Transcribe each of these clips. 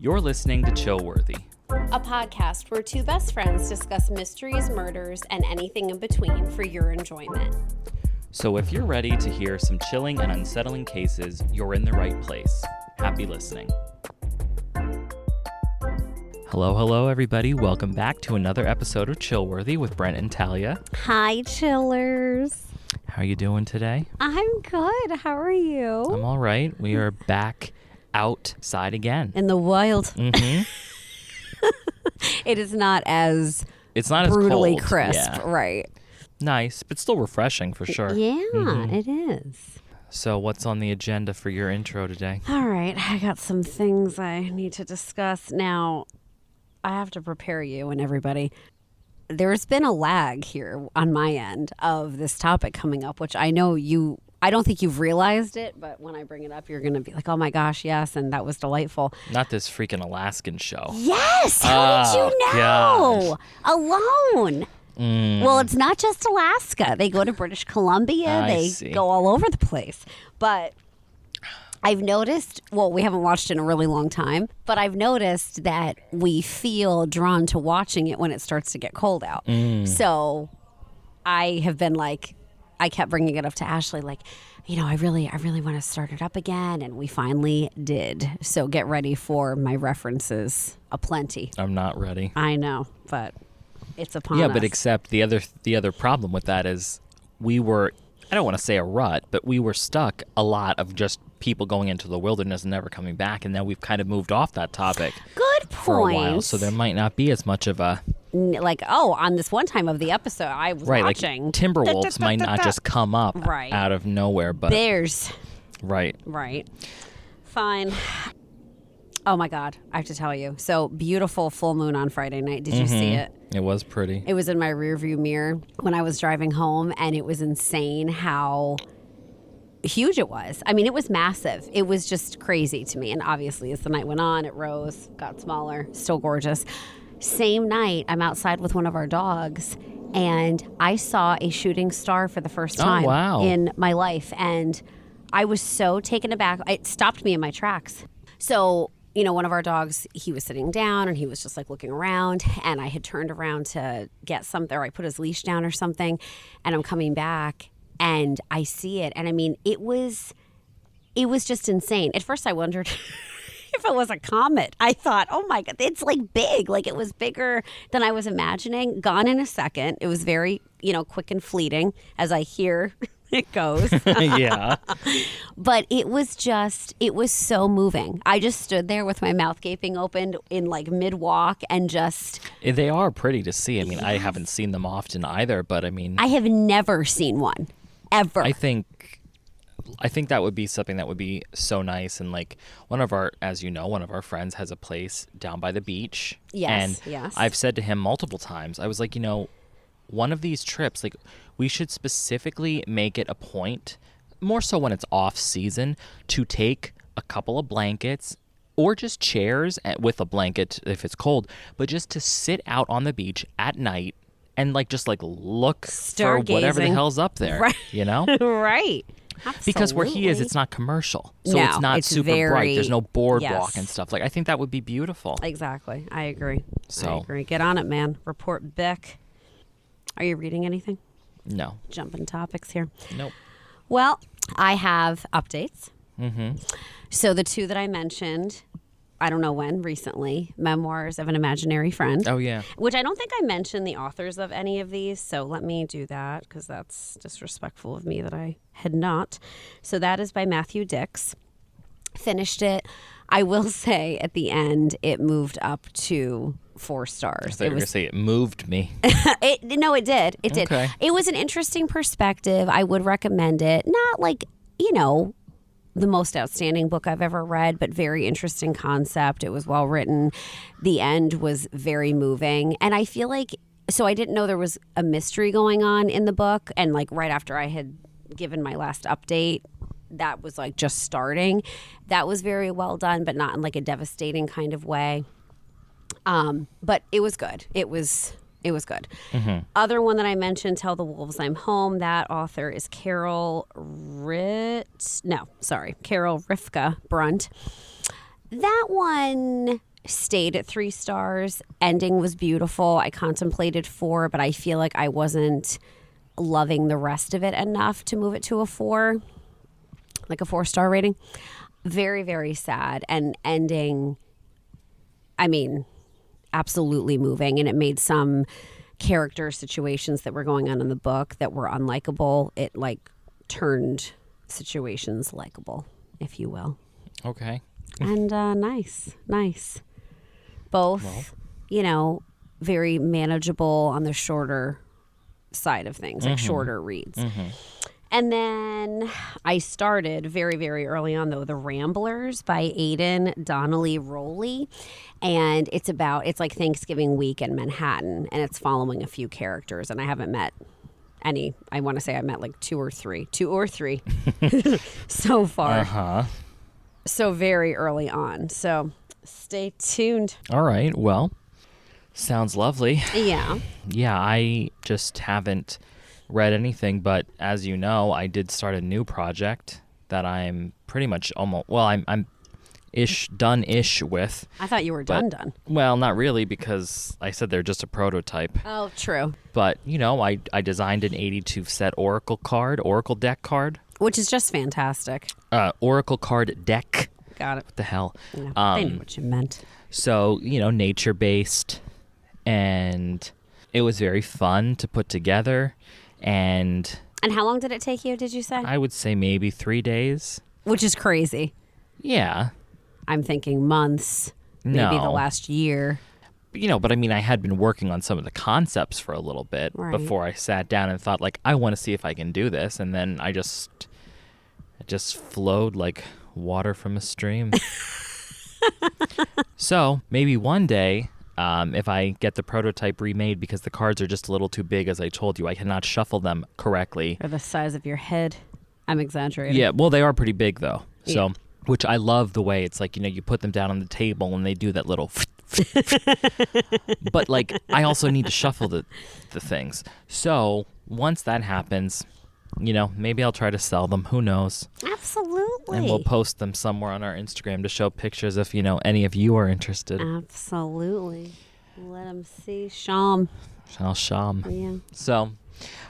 You're listening to Chillworthy, a podcast where two best friends discuss mysteries, murders, and anything in between for your enjoyment. So if you're ready to hear some chilling and unsettling cases, you're in the right place. Happy listening. Hello, everybody. Welcome back to another episode of Chillworthy with Brent and Talia. Hi, chillers. How are you doing today? I'm good. How are you? I'm all right. We are back outside again. In the wild. Mm-hmm. It is not as It's not brutally as cold. crisp, Yeah. Right? Nice, but still refreshing for sure. Yeah, It is. So what's on the agenda for your intro today? All right. I got some things I need to discuss. Now, I have to prepare you and everybody. There's been a lag here on my end of this topic coming up, which I know I don't think you've realized it, but when I bring it up, you're going to be like, oh my gosh, yes, and that was delightful. Not this freaking Alaskan show. Yes! How did you know? Gosh. Alone. Well, it's not just Alaska. They go to British Columbia. They go all over the place. But I've noticed, well, we haven't watched it in a really long time, but I've noticed that we feel drawn to watching it when it starts to get cold out. So I have been like, I kept bringing it up to Ashley, like, you know, I really want to start it up again, and we finally did. So get ready for my references aplenty. I'm not ready. I know, but it's upon us. Yeah, but except the other problem with that is we were, I don't want to say a rut, but we were stuck a lot of just people going into the wilderness and never coming back, and now we've kind of moved off that topic. Good point. For a while, so there might not be as much of a on this one time of the episode I was watching. Like Timberwolves might not just come up out of nowhere, but bears. Right. Fine. Oh my God, I have to tell you. So beautiful full moon on Friday night. Did you see it? It was pretty. It was in my rearview mirror when I was driving home, and it was insane how huge it was. I mean, it was massive. It was just crazy to me. And obviously, as the night went on, it rose, got smaller, still gorgeous. Same night, I'm outside with one of our dogs, and I saw a shooting star for the first time in my life. And I was so taken aback. It stopped me in my tracks. So, you know, one of our dogs, he was sitting down and he was just like looking around, and I had turned around to get something, or I put his leash down or something, and I'm coming back and I see it. And I mean, it was just insane. At first I wondered if it was a comet. I thought, oh my God, it's like big. Like it was bigger than I was imagining. Gone in a second. It was very, quick and fleeting as I hear it goes. Yeah. But it was so moving. I just stood there with my mouth gaping open in like mid-walk and just... They are pretty to see. I mean, I haven't seen them often either, but I mean... I have never seen one, ever. I think that would be something that would be so nice. And like one of our friends has a place down by the beach. Yes. I've said to him multiple times, I was like, one of these trips, like we should specifically make it a point, more so when it's off season, to take a couple of blankets or just chairs with a blanket if it's cold, but just to sit out on the beach at night and look for whatever the hell's up there, right. Right. Absolutely. Because where he is, it's not commercial. So it's not super bright. There's no boardwalk and stuff. Like, I think that would be beautiful. Exactly. I agree. Get on it, man. Report Beck. Are you reading anything? No. Jumping topics here. Nope. Well, I have updates. Mm-hmm. So the two that I mentioned, I don't know when, recently, Memoirs of an Imaginary Friend. Oh, yeah. Which I don't think I mentioned the authors of any of these, so let me do that because that's disrespectful of me that I had not. So that is by Matthew Dix. Finished it. I will say at the end, it moved up to 4 stars. I thought you were going to say it moved me. No, it did. It did. Okay. It was an interesting perspective. I would recommend it. Not like, the most outstanding book I've ever read, but very interesting concept. It was well written. The end was very moving. And I feel like, so I didn't know there was a mystery going on in the book. And like right after I had given my last update, that was like just starting. That was very well done, but not in like a devastating kind of way. But it was good. It was good. Mm-hmm. Other one that I mentioned, Tell the Wolves I'm Home. That author is Carol Rifka Brunt. That one, stayed at 3 stars. Ending was beautiful. I contemplated 4, but I feel like I wasn't loving the rest of it enough to move it to a 4, like a 4-star rating. Very, very sad. And ending, I mean, absolutely moving. And it made some character situations that were going on in the book that were unlikable. It like turned situations likable, if you will. Okay. And nice. Both, very manageable on the shorter side of things, like shorter reads. And then I started very, very early on, though, The Ramblers by Aidan Donnelly Rowley. And it's like Thanksgiving week in Manhattan, and it's following a few characters. And I haven't met any. I want to say I met like two or three so far. So very early on. So stay tuned. All right. Well, sounds lovely. Yeah. Yeah, I just haven't read anything, but as you know, I did start a new project that I'm pretty much I'm done-ish with. I thought you were done. Well, not really, because I said they're just a prototype. Oh, true. But, I designed an 82 set Oracle deck card. Which is just fantastic. Oracle card deck. Got it. What the hell? Yeah, they knew what you meant. So, nature-based, and it was very fun to put together. And how long did it take you, did you say? I would say maybe 3 days. Which is crazy. Yeah. I'm thinking months, maybe the last year. But I mean, I had been working on some of the concepts for a little bit before I sat down and thought, like, I want to see if I can do this. And then it just flowed like water from a stream. So maybe one day, if I get the prototype remade, because the cards are just a little too big, as I told you, I cannot shuffle them correctly. They're the size of your head. I'm exaggerating. Yeah, well, they are pretty big, though. So, which I love the way it's like, you put them down on the table and they do that little... But, like, I also need to shuffle the things. So, once that happens, maybe I'll try to sell them. Who knows? Absolutely. And we'll post them somewhere on our Instagram to show pictures if, any of you are interested. Absolutely. Let them see. Sham. Sham. Yeah. So,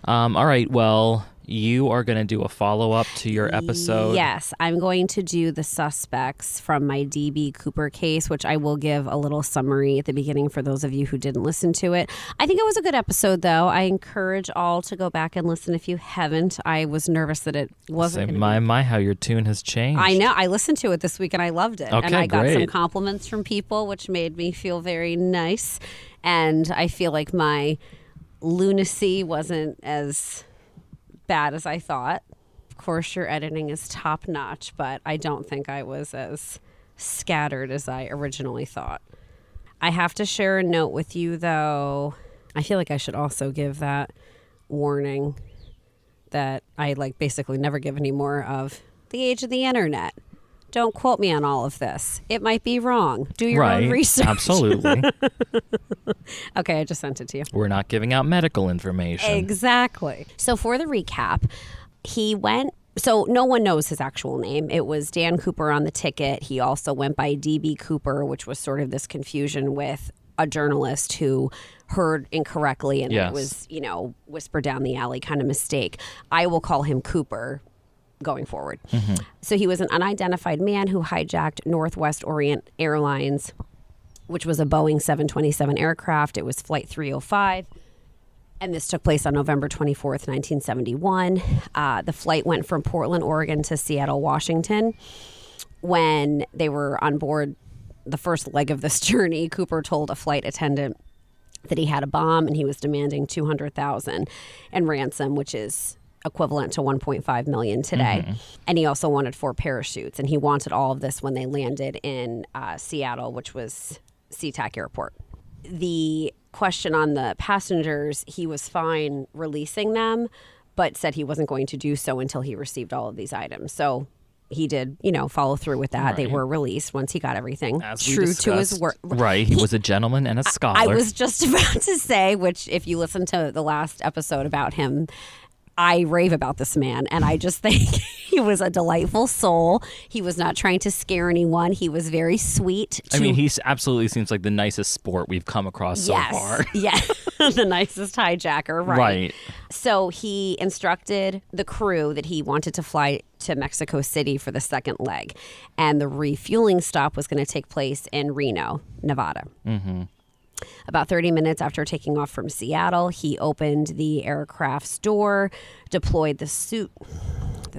all right. Well, you are going to do a follow-up to your episode. Yes. I'm going to do the suspects from my D.B. Cooper case, which I will give a little summary at the beginning for those of you who didn't listen to it. I think it was a good episode, though. I encourage all to go back and listen if you haven't. I was nervous that it wasn't going to be. My, how your tune has changed. I know. I listened to it this week and I loved it. Okay, and I got great. some compliments from people, which made me feel very nice. And I feel like my lunacy wasn't as bad as I thought. Of course, your editing is top notch, but I don't think I was as scattered as I originally thought. I have to share a note with you, though. I feel like I should also give that warning that I basically never give any more of. The age of the internet. Don't quote me on all of this. It might be wrong. Do your own research. Absolutely. Okay, I just sent it to you. We're not giving out medical information. Exactly. So for the recap, he went... So no one knows his actual name. It was Dan Cooper on the ticket. He also went by D.B. Cooper, which was sort of this confusion with a journalist who heard incorrectly and it was, whispered down the alley kind of mistake. I will call him Cooper going forward. So he was an unidentified man who hijacked Northwest Orient Airlines, which was a Boeing 727 aircraft. It was Flight 305. And this took place on November 24th, 1971. The flight went from Portland, Oregon to Seattle, Washington. When they were on board the first leg of this journey, Cooper told a flight attendant that he had a bomb and he was demanding $200,000 in ransom, which is equivalent to 1.5 million today. And he also wanted 4 parachutes, and he wanted all of this when they landed in Seattle, which was SeaTac Airport. The question on the passengers, he was fine releasing them, but said he wasn't going to do so until he received all of these items. So he did, follow through with that. Right. They were released once he got everything true to his word. Right. He was a gentleman and a scholar. I was just about to say, which if you listen to the last episode about him, I rave about this man, and I just think he was a delightful soul. He was not trying to scare anyone. He was very sweet. I mean, he absolutely seems like the nicest sport we've come across so far. Yeah, the nicest hijacker, right? Right. So he instructed the crew that he wanted to fly to Mexico City for the second leg, and the refueling stop was going to take place in Reno, Nevada. Mm-hmm. About 30 minutes after taking off from Seattle, he opened the aircraft's door, deployed the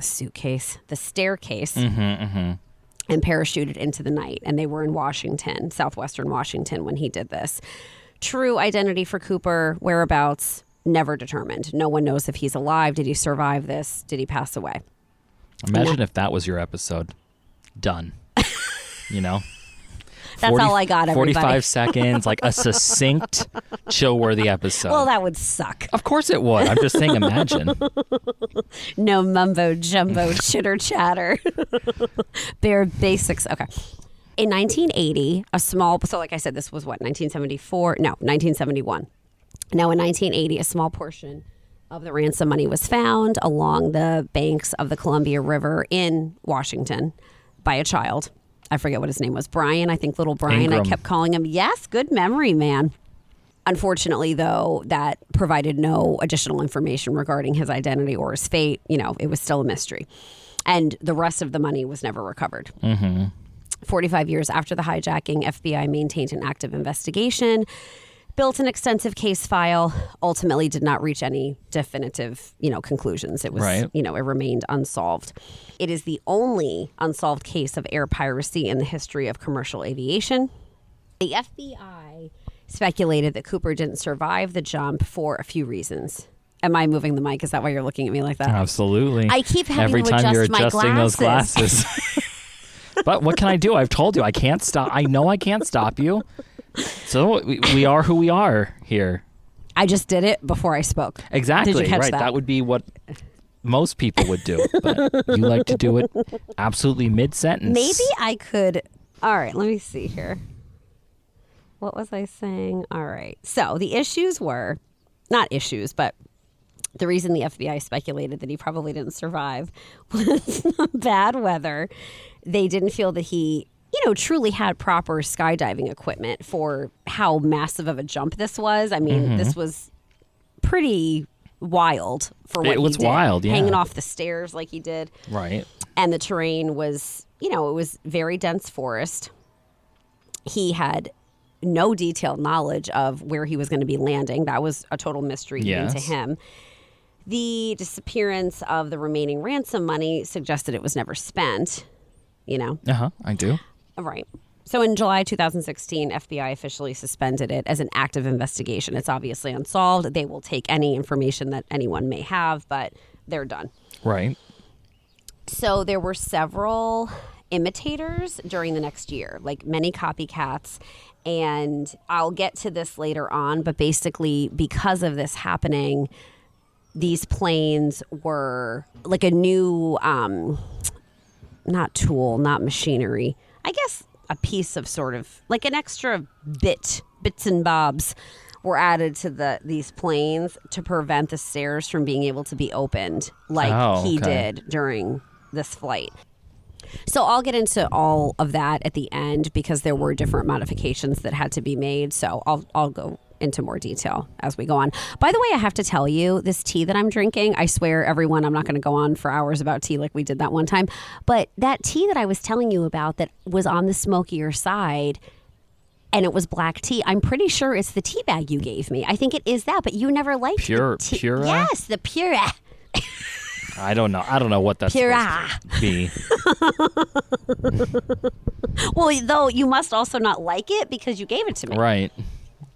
staircase, and parachuted into the night. And they were in Washington, southwestern Washington, when he did this. True identity for Cooper, whereabouts, never determined. No one knows if he's alive. Did he survive this? Did he pass away? Imagine if that was your episode. Done. You know? That's all I got, everybody. 45 seconds, like a succinct, Chillworthy episode. Well, that would suck. Of course it would. I'm just saying, imagine. No mumbo jumbo chitter chatter. Bare basics. Okay. In 1980, so like I said, this was what, 1974? No, 1971. Now in 1980, a small portion of the ransom money was found along the banks of the Columbia River in Washington by a child. I forget what his name was. Brian, I think little Brian. Ingram. I kept calling him. Yes, good memory, man. Unfortunately, though, that provided no additional information regarding his identity or his fate. You know, it was still a mystery. And the rest of the money was never recovered. 45 years after the hijacking, FBI maintained an active investigation, built an extensive case file, ultimately did not reach any definitive, conclusions. It was, Right. it remained unsolved. It is the only unsolved case of air piracy in the history of commercial aviation. The FBI speculated that Cooper didn't survive the jump for a few reasons. Am I moving the mic? Is that why you're looking at me like that? Absolutely. I keep having Every to time adjust you're my adjusting those glasses. glasses. But what can I do? I've told you I can't stop. I know I can't stop you. So we are who we are here. I just did it before I spoke. Exactly. Did you catch right. that? That would be what most people would do. But you like to do it absolutely mid-sentence. Maybe I could. All right, let me see here. What was I saying? All right. So the issues were not issues, but the reason the FBI speculated that he probably didn't survive was bad weather. They didn't feel that he, truly had proper skydiving equipment for how massive of a jump this was. I mean, this was pretty wild for what he did. It was wild, yeah. Hanging off the stairs like he did. Right. And the terrain was, it was very dense forest. He had no detailed knowledge of where he was going to be landing. That was a total mystery even to him. The disappearance of the remaining ransom money suggested it was never spent, I do. Right. So in July 2016, FBI officially suspended it as an active investigation. It's obviously unsolved. They will take any information that anyone may have, but they're done. Right. So there were several imitators during the next year, like many copycats. And I'll get to this later on, but basically because of this happening, these planes were like a new, not tool, not machinery, I guess a piece of sort of like an extra bits and bobs were added to these planes to prevent the stairs from being able to be opened like he did during this flight. So I'll get into all of that at the end because there were different modifications that had to be made. So I'll go into more detail as we go on. By the way, I have to tell you, this tea that I'm drinking, I swear, everyone, I'm not going to go on for hours about tea like we did that one time. But that tea that I was telling you about that was on the smokier side, and it was black tea, I'm pretty sure it's the tea bag you gave me. I think it is that, but you never liked Pura? Yes, the Pura. I don't know. I don't know what that's Pura. supposed to be. Well, though, you must also not like it because you gave it to me. Right.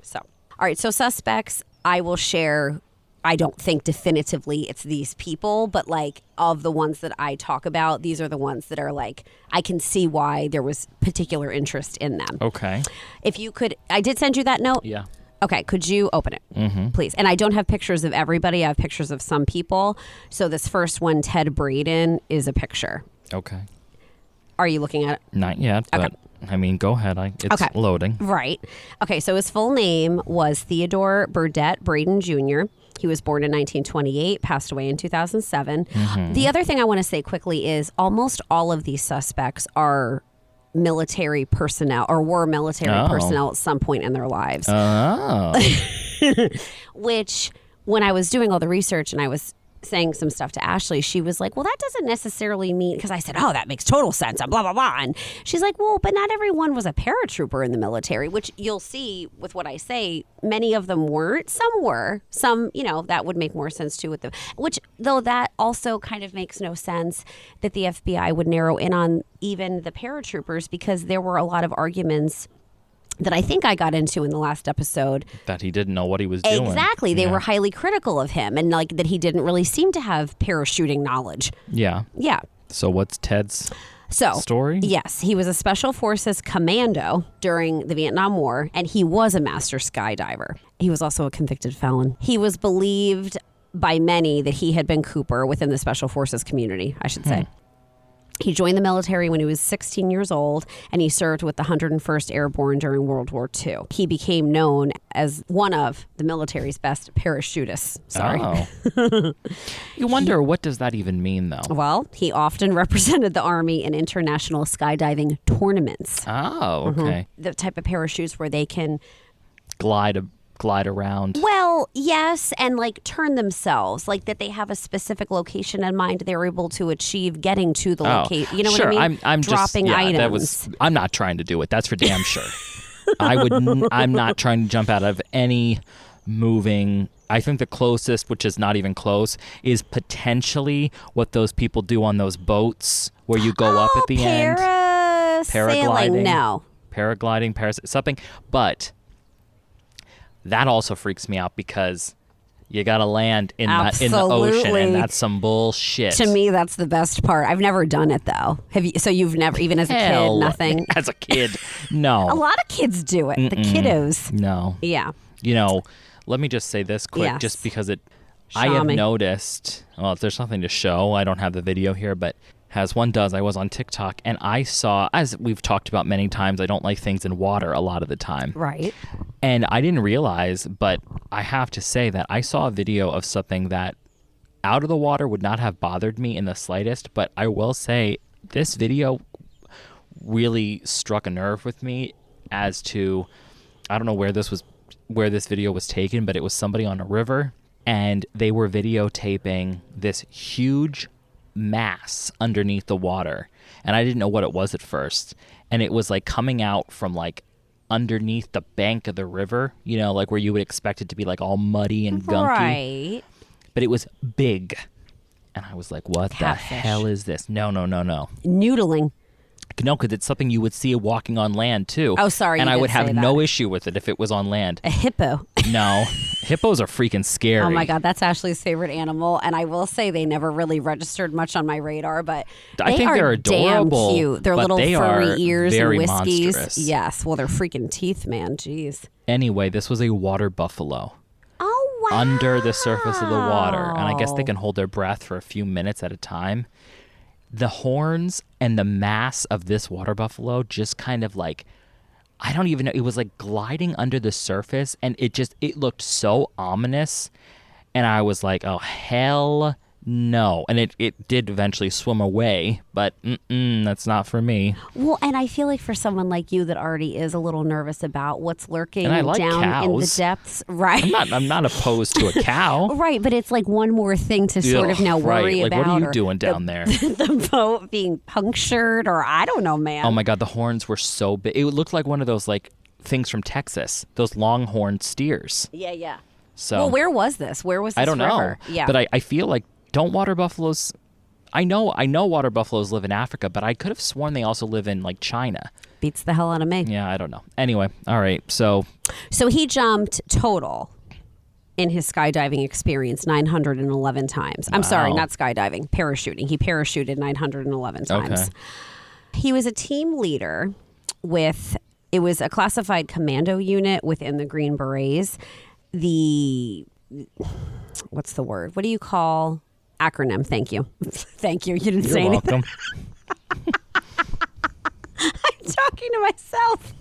So, all right. So suspects, I will share. I don't think definitively it's these people, but like of the ones that I talk about, these are the ones that are like, I can see why there was particular interest in them. Okay. If you could, I did send you that note. Yeah. Okay, could you open it, please? And I don't have pictures of everybody. I have pictures of some people. So this first one, Ted Braden, is a picture. Okay. Are you looking at it? Not yet, but I mean, go ahead. It's loading. Right. Okay, so his full name was Theodore Burdett Braden Jr. He was born in 1928, passed away in 2007. The other thing I want to say quickly is almost all of these suspects are military personnel or were military personnel at some point in their lives. Oh. Which, when I was doing all the research and I was saying some stuff to Ashley, she was like, well, that doesn't necessarily mean, because I said, oh, that makes total sense, and blah, blah, blah. And she's like, well, but not everyone was a paratrooper in the military, which you'll see with what I say. Many of them weren't. Some were. Some, that would make more sense too with them. Which, though, that also kind of makes no sense that the FBI would narrow in on even the paratroopers, because there were a lot of arguments that I think I got into in the last episode. That he didn't know what he was doing. Exactly. They were highly critical of him, and like that he didn't really seem to have parachuting knowledge. Yeah. Yeah. So what's Ted's story? Yes, he was a Special Forces commando during the Vietnam War, and he was a master skydiver. He was also a convicted felon. He was believed by many that he had been Cooper within the Special Forces community, I should say. He joined the military when he was 16 years old, and he served with the 101st Airborne during World War II. He became known as one of the military's best parachutists. Sorry. Oh. You wonder, what does that even mean, though? Well, he often represented the Army in international skydiving tournaments. Oh, okay. The type of parachutes where they can glide around. Well, yes, and like turn themselves, like that they have a specific location in mind they're able to achieve getting to the location. You know sure. what I mean? I'm dropping just, items. I'm not trying to do it. That's for damn sure. I'm not trying to jump out of any moving. I think the closest, which is not even close, is potentially what those people do on those boats where you go up at the end. Paragliding. No. Paragliding, something. But that also freaks me out because you got to land in the ocean, and that's some bullshit. To me, that's the best part. I've never done it, though. Have you? So you've never, even as a kid, nothing? As a kid, no. A lot of kids do it. The kiddos. No. Yeah. Let me just say this quick, just because I have noticed, well, if there's nothing to show, I don't have the video here, but as one does, I was on TikTok, and I saw, as we've talked about many times, I don't like things in water a lot of the time. Right. And I didn't realize, but I have to say that I saw a video of something that out of the water would not have bothered me in the slightest, but I will say this video really struck a nerve with me as to, I don't know where this video was taken, but it was somebody on a river, and they were videotaping this huge mass underneath the water, and I didn't know what it was at first, and it was like coming out from like underneath the bank of the river, like where you would expect it to be like all muddy and gunky, right? But it was big, and I was like, what Catfish. The hell is this? No noodling. No, because it's something you would see walking on land too. Oh, sorry. And I would have no issue with it if it was on land. A hippo. No. Hippos are freaking scary. Oh my God, that's Ashley's favorite animal. And I will say they never really registered much on my radar, but I think they're adorable. Damn cute. Their little furry ears and whiskies. Monstrous. Yes. Well, their freaking teeth, man. Jeez. Anyway, this was a water buffalo. Oh, wow. Under the surface of the water. And I guess they can hold their breath for a few minutes at a time. The horns and the mass of this water buffalo just kind of like, I don't even know, it was like gliding under the surface, and it looked so ominous, and I was like, oh hell no. And it did eventually swim away, but that's not for me. Well, and I feel like for someone like you that already is a little nervous about what's lurking down cows. In the depths, right? I'm not opposed to a cow. Right, but it's like one more thing to sort of now worry like, about. What are you doing down there? The boat being punctured, or I don't know, man. Oh my God, the horns were so big. It looked like one of those like things from Texas, those longhorn steers. Yeah. So, well, where was this? Where was this I don't river? know. Yeah. But I feel like, don't water buffaloes, I know water buffaloes live in Africa, but I could have sworn they also live in like China. Beats the hell out of me. Yeah, I don't know. Anyway, all right. So he jumped total in his skydiving experience 911 times. I'm sorry, not skydiving, parachuting. He parachuted 911 times. Okay. He was a team leader it was a classified commando unit within the Green Berets. What's the word? What do you call acronym? Thank you. Thank you. You didn't say anything. You're welcome. I'm talking to myself.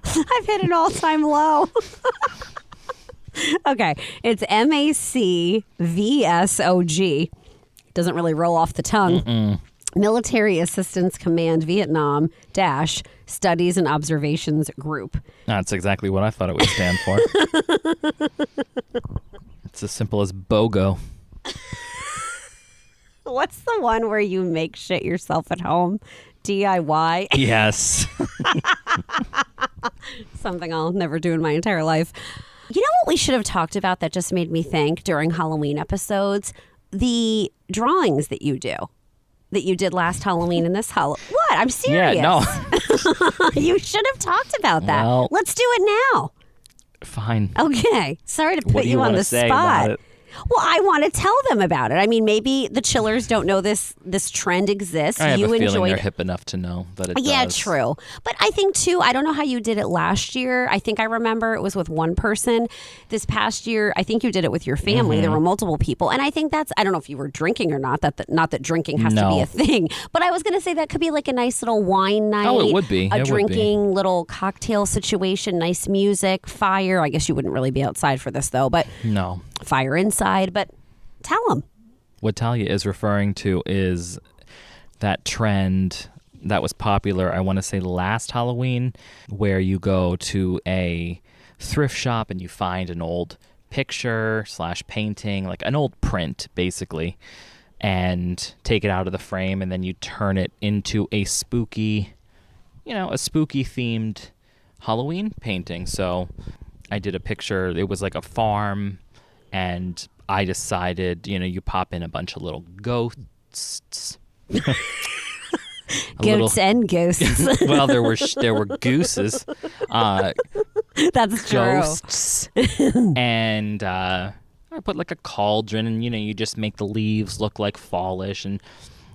I've hit an all-time low. Okay, it's MACVSOG. Doesn't really roll off the tongue. Military Assistance Command Vietnam Dash Studies and Observations Group. That's exactly what I thought it would stand for. It's as simple as BOGO. What's the one where you make shit yourself at home? DIY? Yes. Something I'll never do in my entire life. You know what we should have talked about that just made me think during Halloween episodes? The drawings that you do. That you did last Halloween and this Halloween. What? I'm serious. Yeah, no. You should have talked about that. Well, let's do it now. Fine. Okay. Sorry to put What do you on wanna the say spot. about it? Well, I want to tell them about it. I mean, maybe the chillers don't know this trend exists. I have you a feeling enjoyed they're hip enough to know that it Yeah, does. true. But I think, too, I don't know how you did it last year. I think I remember it was with one person. This past year, I think you did it with your family. There were multiple people. And I think that's, I don't know if you were drinking or not, not that drinking has to be No. a thing. But I was going to say that could be like a nice little wine night. Oh, it would be. A It would be. drinking little cocktail situation, nice music, fire. I guess you wouldn't really be outside for this, though, but No. fire inside. But tell them. What Talia is referring to is that trend that was popular, I want to say last Halloween, where you go to a thrift shop and you find an old picture / painting, like an old print, basically, and take it out of the frame, and then you turn it into a spooky themed Halloween painting. So I did a picture. It was like a farm, and I decided, you pop in a bunch of little ghosts. Goats and ghosts. Well, there were gooses, That's true. ghosts, and I put like a cauldron, and you just make the leaves look like fallish, and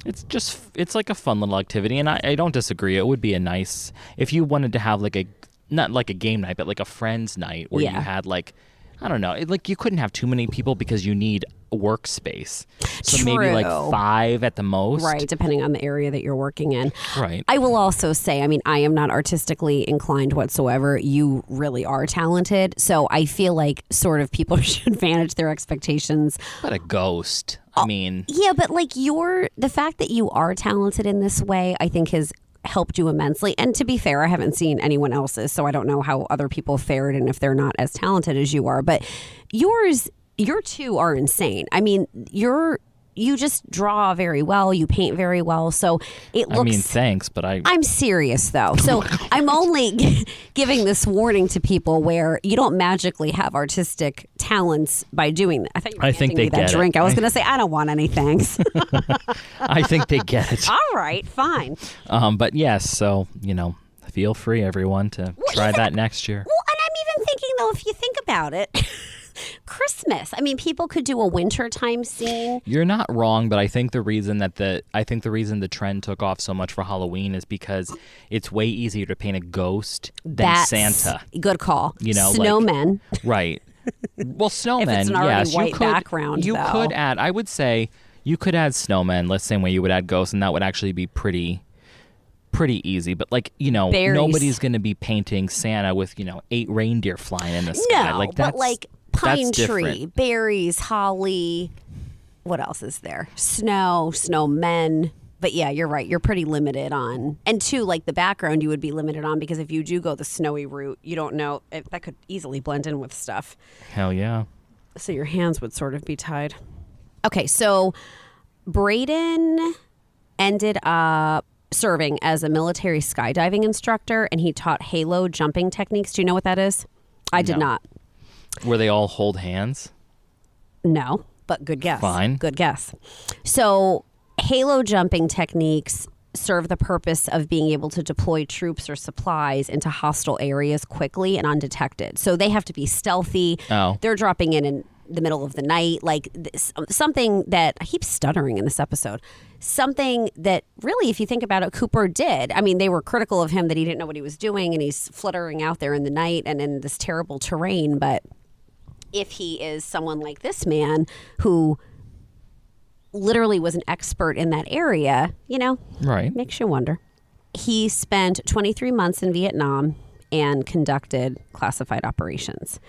it's like a fun little activity. And I don't disagree. It would be a nice, if you wanted to have like not like a game night, but like a friends night where you had like, I don't know, like you couldn't have too many people because you need workspace. So maybe like 5 at the most. Right, depending on the area that you're working in. Right. I will also say, I mean, I am not artistically inclined whatsoever. You really are talented. So I feel like sort of people should manage their expectations. But a ghost, I mean. Yeah, but like the fact that you are talented in this way, I think has helped you immensely. And to be fair, I haven't seen anyone else's, so I don't know how other people fared and if they're not as talented as you are. But your two are insane. I mean, you just draw very well. You paint very well. So it looks... I mean, thanks, but I'm serious, though. So I'm only giving this warning to people where you don't magically have artistic talents by doing that. I thought you were handing me that drink. I was going to say, I don't want any thanks. I think they get it. All right, fine. But yes, so, feel free, everyone, to try that next year. Well, and I'm even thinking, though, if you think about it... Christmas. I mean, people could do a wintertime scene. You're not wrong, but I think the reason the trend took off so much for Halloween is because it's way easier to paint a ghost than Santa. Good call. Snowmen. Like, right. Well, snowmen. If it's an already yes, white background. You could add. I would say you could add snowmen. The same way you would add ghosts, and that would actually be pretty easy. But Berries. Nobody's going to be painting Santa with 8 reindeer flying in the sky. No, like that's, but like pine tree, different. berries, holly. What else is there? Snowmen. But yeah, you're right. You're pretty limited on, and two, like the background you would be limited on because if you do go the snowy route, you don't know that could easily blend in with stuff. Hell yeah. So your hands would sort of be tied. Okay, so Braden ended up serving as a military skydiving instructor, and he taught halo jumping techniques. Do you know what that is? I did not. Where they all hold hands? No, but good guess. Fine. Good guess. So halo jumping techniques serve the purpose of being able to deploy troops or supplies into hostile areas quickly and undetected. So they have to be stealthy. Oh. They're dropping in the middle of the night, like something that I keep stuttering in this episode. Something that really, if you think about it, Cooper did. I mean, they were critical of him that he didn't know what he was doing and he's fluttering out there in the night and in this terrible terrain. But if he is someone like this man who literally was an expert in that area, Right. makes you wonder. He spent 23 months in Vietnam and conducted classified operations.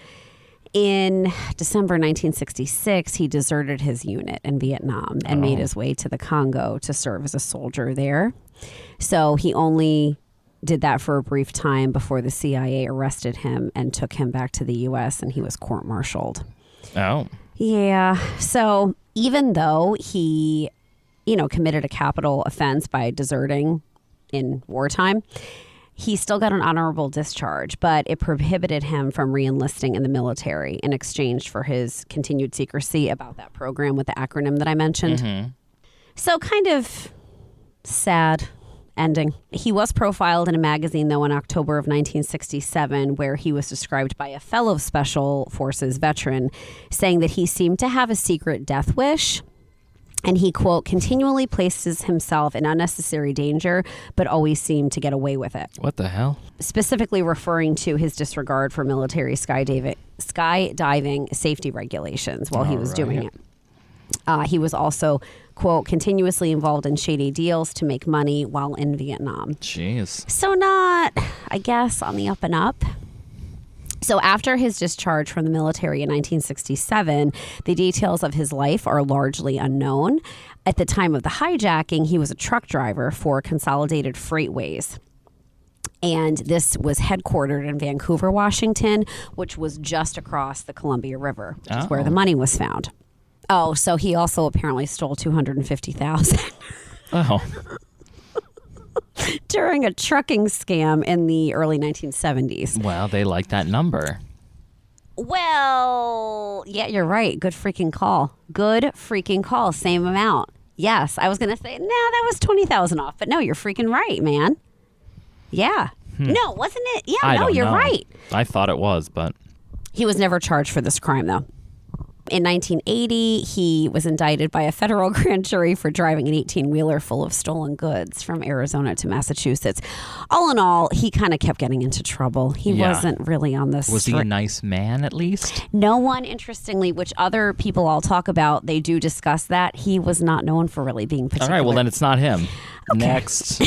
In December 1966, he deserted his unit in Vietnam and made his way to the Congo to serve as a soldier there. So he only did that for a brief time before the CIA arrested him and took him back to the U.S. and he was court-martialed. Oh. Yeah. So even though he, committed a capital offense by deserting in wartime, he still got an honorable discharge, but it prohibited him from re-enlisting in the military in exchange for his continued secrecy about that program with the acronym that I mentioned. Mm-hmm. So kind of sad ending. He was profiled in a magazine, though, in October of 1967, where he was described by a fellow Special Forces veteran, saying that he seemed to have a secret death wish. And he, quote, continually places himself in unnecessary danger, but always seemed to get away with it. What the hell? Specifically referring to his disregard for military skydiving safety regulations while he was doing it. He was also, quote, continuously involved in shady deals to make money while in Vietnam. Jeez. So not, I guess, on the up and up. So after his discharge from the military in 1967, the details of his life are largely unknown. At the time of the hijacking, he was a truck driver for Consolidated Freightways. And this was headquartered in Vancouver, Washington, which was just across the Columbia River, which is where the money was found. Oh, so he also apparently stole $250,000. Oh. During a trucking scam in the early 1970s. Well, they like that number. Well, yeah, you're right. Good freaking call. Good freaking call. Same amount. Yes, I was going to say, no, that was 20,000 off. But no, you're freaking right, man. Yeah. No, wasn't it? Yeah, no, you're right. I thought it was, but... He was never charged for this crime, though. In 1980, he was indicted by a federal grand jury for driving an 18-wheeler full of stolen goods from Arizona to Massachusetts. All in all, he kind of kept getting into trouble. He wasn't really on this. Was he a nice man, at least? No one, interestingly, which other people I'll talk about, they do discuss that. He was not known for really being particular. All right, well, then it's not him. Okay. Next.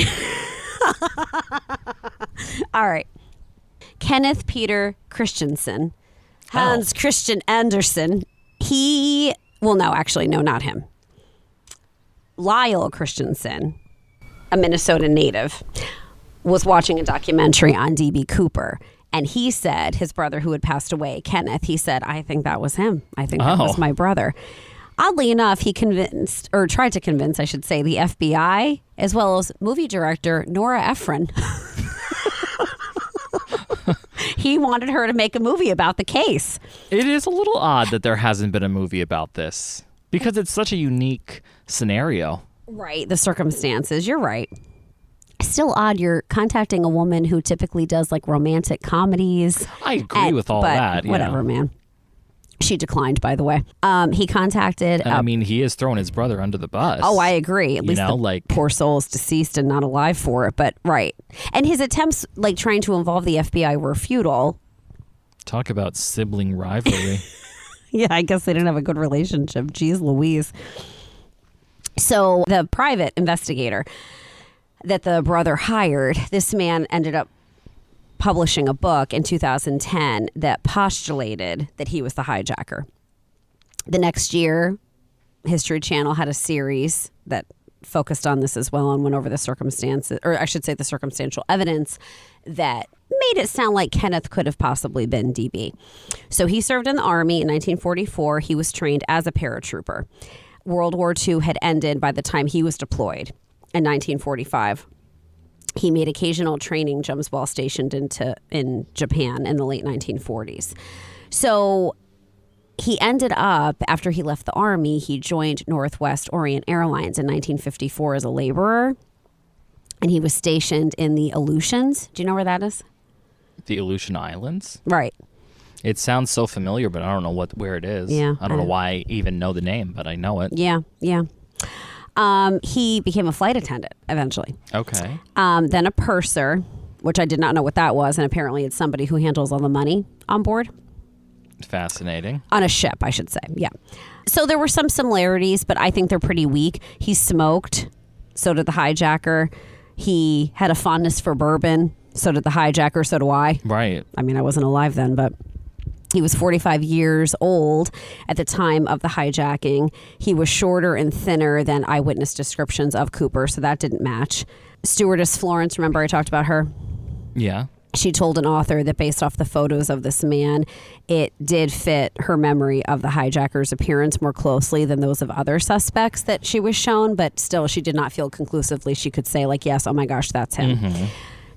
All right. Kenneth Peter Christensen. Hans Christian Andersen. No, not him. Lyle Christensen, a Minnesota native, was watching a documentary on D.B. Cooper. And he said, his brother who had passed away, Kenneth, he said, I think that was him. I think that was my brother. Oddly enough, he tried to convince, I should say, the FBI, as well as movie director Nora Ephron. He wanted her to make a movie about the case. It is a little odd that there hasn't been a movie about this because it's such a unique scenario. Right, the circumstances. You're right. Still odd you're contacting a woman who typically does like romantic comedies. I agree with all that. Yeah. Whatever, man. She declined, by the way. He contacted... And I mean, he has thrown his brother under the bus. Oh, I agree. At least the poor soul is deceased and not alive for it, but right. And his attempts, like, trying to involve the FBI were futile. Talk about sibling rivalry. Yeah, I guess they didn't have a good relationship. Jeez Louise. So the private investigator that the brother hired, this man ended up publishing a book in 2010 that postulated that he was the hijacker. The next year, History Channel had a series that focused on this as well and went over the circumstances, or I should say the circumstantial evidence that made it sound like Kenneth could have possibly been DB. So he served in the Army in 1944. He was trained as a paratrooper. World War II had ended by the time he was deployed in 1945. He made occasional training jumps while stationed in Japan in the late 1940s. So he ended up, after he left the Army, he joined Northwest Orient Airlines in 1954 as a laborer. And he was stationed in the Aleutians. Do you know where that is? The Aleutian Islands? Right. It sounds so familiar, but I don't know where it is. Yeah, I don't know why I even know the name, but I know it. Yeah. He became a flight attendant eventually. Okay. Then a purser, which I did not know what that was, and apparently it's somebody who handles all the money on board. Fascinating. On a ship, I should say. Yeah. So there were some similarities, but I think they're pretty weak. He smoked. So did the hijacker. He had a fondness for bourbon. So did the hijacker. So do I. Right. I mean, I wasn't alive then, but He was 45 years old at the time of the hijacking. He was shorter and thinner than eyewitness descriptions of Cooper, so that didn't match. Stewardess Florence, remember I talked about her? Yeah. She told an author that based off the photos of this man, it did fit her memory of the hijacker's appearance more closely than those of other suspects that she was shown, but still she did not feel conclusively she could say like, yes, oh my gosh, that's him. Mm-hmm.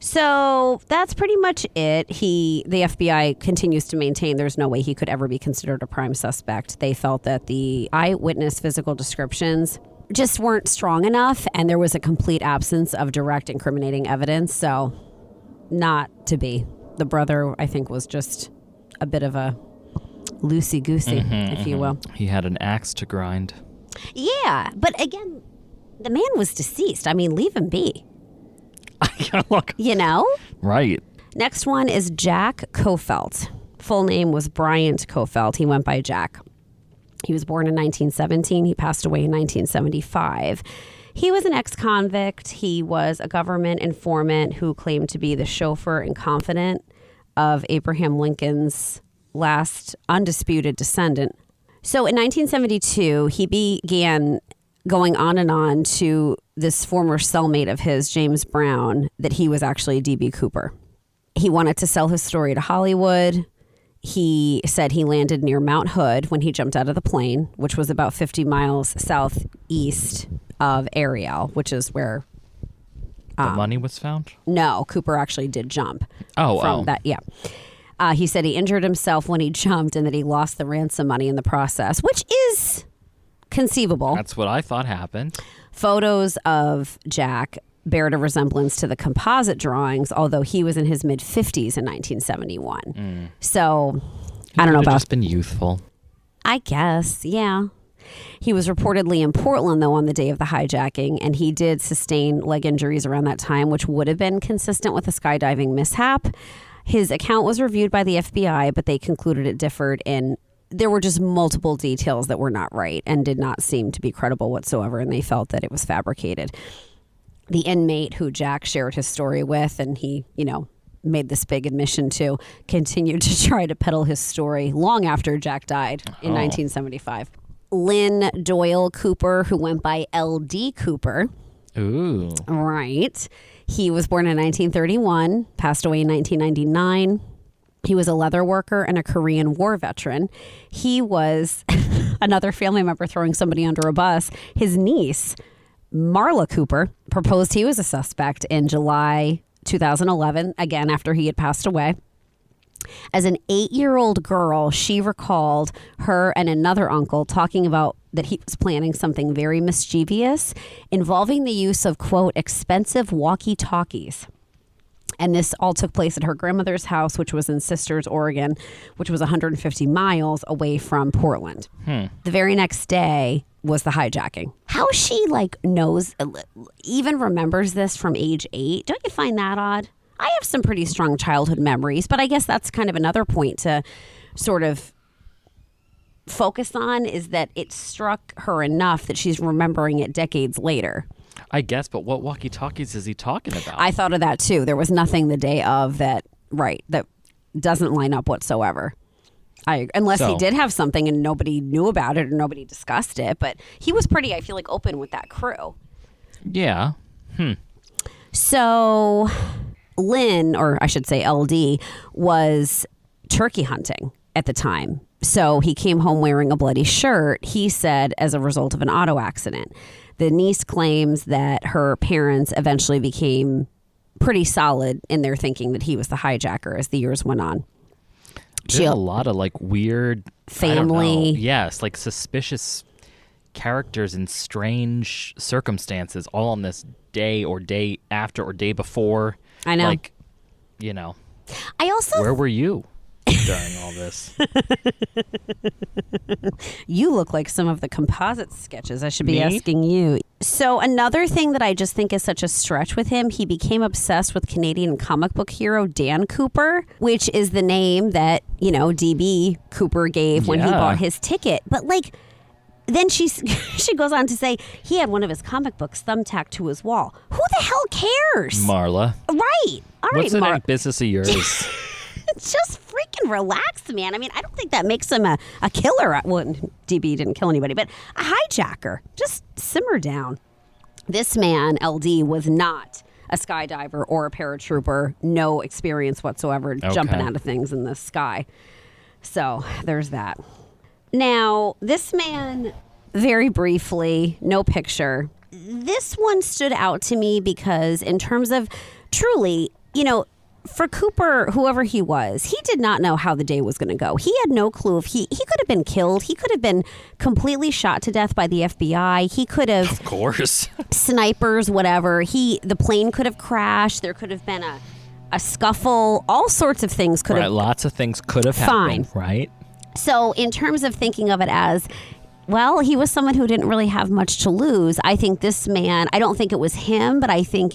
So that's pretty much it. The FBI continues to maintain there's no way he could ever be considered a prime suspect. They felt that the eyewitness physical descriptions just weren't strong enough, and there was a complete absence of direct incriminating evidence. So not to be. The brother, I think, was just a bit of a loosey-goosey, if you will. He had an axe to grind. Yeah, but again, the man was deceased. I mean, leave him be. Look. You know? Right. Next one is Jack Kofelt. Full name was Bryant Kofelt. He went by Jack. He was born in 1917. He passed away in 1975. He was an ex-convict. He was a government informant who claimed to be the chauffeur and confidant of Abraham Lincoln's last undisputed descendant. So in 1972, he began going on and on to this former cellmate of his, James Brown, that he was actually D.B. Cooper. He wanted to sell his story to Hollywood. He said he landed near Mount Hood when he jumped out of the plane, which was about 50 miles southeast of Ariel, which is where the money was found? No, Cooper actually did jump. That, yeah. He said he injured himself when he jumped and that he lost the ransom money in the process, which is conceivable. That's what I thought happened. Photos of Jack bared a resemblance to the composite drawings, although he was in his mid-50s in 1971. So, I don't know about... just been youthful. I guess, yeah. He was reportedly in Portland, though, on the day of the hijacking, and he did sustain leg injuries around that time, which would have been consistent with a skydiving mishap. His account was reviewed by the FBI, but they concluded it differed in... There were just multiple details that were not right and did not seem to be credible whatsoever, and they felt that it was fabricated. The inmate who Jack shared his story with, and he, made this big admission to, continued to try to peddle his story long after Jack died in 1975. Lynn Doyle Cooper, who went by L.D. Cooper. Ooh. Right. He was born in 1931, passed away in 1999. He was a leather worker and a Korean War veteran. He was another family member throwing somebody under a bus. His niece, Marla Cooper, proposed he was a suspect in July 2011, again after he had passed away. As an 8-year-old girl, she recalled her and another uncle talking about that he was planning something very mischievous involving the use of, quote, expensive walkie-talkies. And this all took place at her grandmother's house, which was in Sisters, Oregon, which was 150 miles away from Portland. The very next day was the hijacking. How she knows, even remembers this from age 8. Don't you find that odd? I have some pretty strong childhood memories, but I guess that's kind of another point to sort of focus on, is that it struck her enough that she's remembering it decades later. I guess, but what walkie-talkies is he talking about? I thought of that too. There was nothing the day of that doesn't line up whatsoever. Unless he did have something and nobody knew about it or nobody discussed it, but he was pretty, I feel like, open with that crew. Yeah. So Lynn, or I should say LD, was turkey hunting at the time. So he came home wearing a bloody shirt, he said, as a result of an auto accident. The niece claims that her parents eventually became pretty solid in their thinking that he was the hijacker as the years went on. There's a lot of weird family. Yes, suspicious characters in strange circumstances all on this day or day after or day before. I know. I also... Where were you during all this? You look like some of the composite sketches. I should be asking you. So another thing that I just think is such a stretch with him, he became obsessed with Canadian comic book hero Dan Cooper, which is the name that, DB Cooper gave when he bought his ticket. But then she goes on to say he had one of his comic books thumbtacked to his wall. Who the hell cares? Marla. Right. All right, What's the business of yours? Just freaking relax, man. I mean, I don't think that makes him a killer. Well, DB didn't kill anybody, but a hijacker. Just simmer down. This man, LD, was not a skydiver or a paratrooper. No experience whatsoever jumping out of things in the sky. So there's that. Now, this man, very briefly, no picture. This one stood out to me because in terms of truly, for Cooper, whoever he was, he did not know how the day was going to go. He had no clue if he could have been killed. He could have been completely shot to death by the FBI. He could have, of course, snipers, whatever. The plane could have crashed. There could have been a scuffle. All sorts of things could have. Lots of things could have happened. Right. So in terms of thinking of it as, well, he was someone who didn't really have much to lose. I think this man, I don't think it was him, but I think